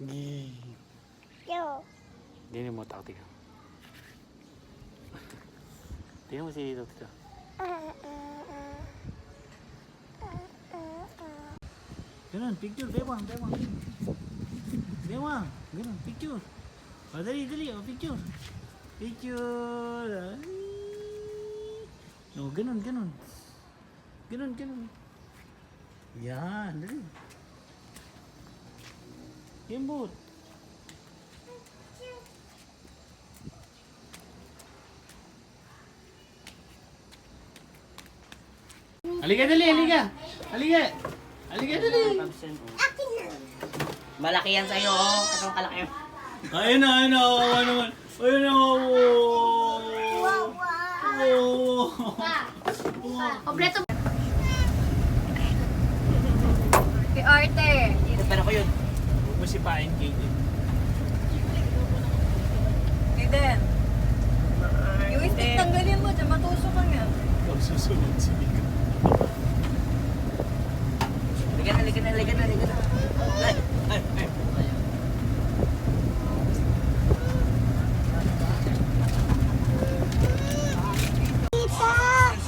Yo. Hindi mo taktik. Tingnan mo si Tito. Ganun, picture, bewang. Bewang, ganun, picture. O, dali, picture. Picture. Ay. No, ganun. Ganun. Yan, dali. Kimbot. Halika, dali. Halika, dali. Malaki yan sa'yo, oh. Katong kalaki. Ayun na. Ayun na. Kompleto. Kay Arthur. Pero ko yun. Huwag mo sipain, Katie. Eden. Yung stick tanggalin mo, dyan matusok ka nga. Ikaw susunod si Mika. Ligan na. Ay.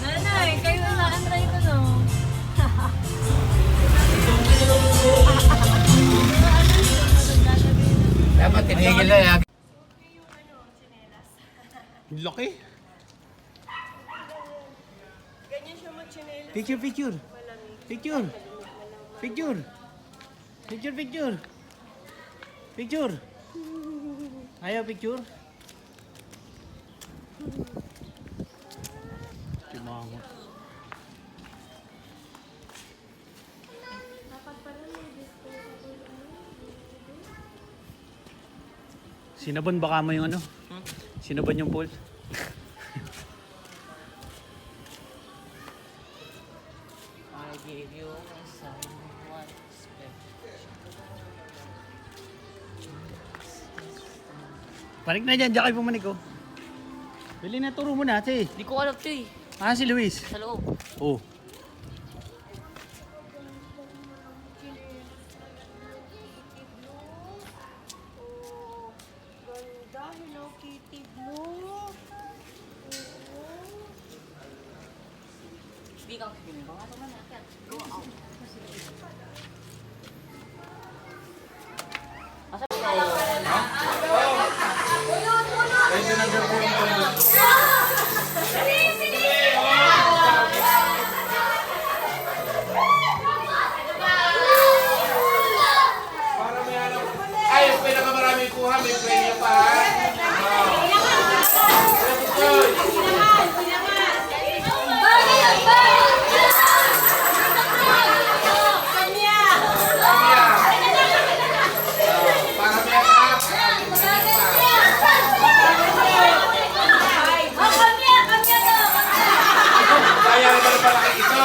Nanay, kayo na naantay ko, no? Dapat tinigil na yan. Laki. Ganyan siya mag-chinelas. Picture. Ayaw picture. Timangot. Sinaban baka mo yung ano? Sinaban yung pool? I give you someone special. Panik na dyan kayo pumanik oh. Bili na, turo mo na, si. Di ko alam, Choy. Si Luis. Sa loob. Oh. Ganda, Hello Kitty Blue. Di ka kasi ba? Ano man natin? Go out. Ay, yung pinakamaraming kuha, may premyo pa. Para may anak. Kaya naman ang palaki ito.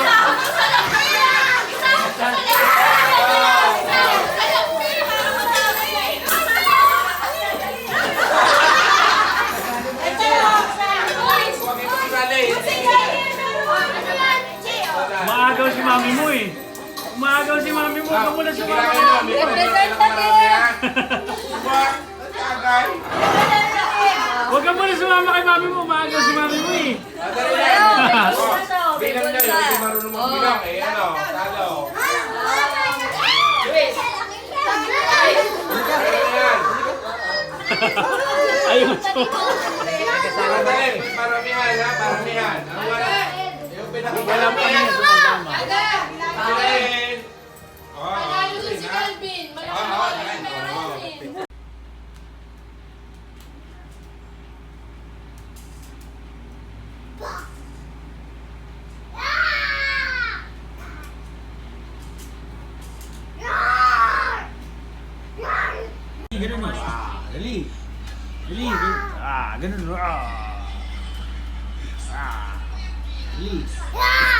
Huwag ito sinali. Maagaw si mami mo eh. Maagaw si mami mo. Huwag mo na Sige sumama. lang yun, may pinakamarami yan. Huwag, tagay. Huwag ka muna sumama kay mami mo. Maagaw si mami mo eh. Madali lang. Oh, bilang niya, yung hindi marunong magbilang eh. Ano, talo. Meron yan. Ayun. Madali, paramihan ha, paramihan. Ang wala, yung Walang pa niya pinakamarami. sumama. Alin. Panalo si Calvin. Ganun o. Dali. Ganun. Dali.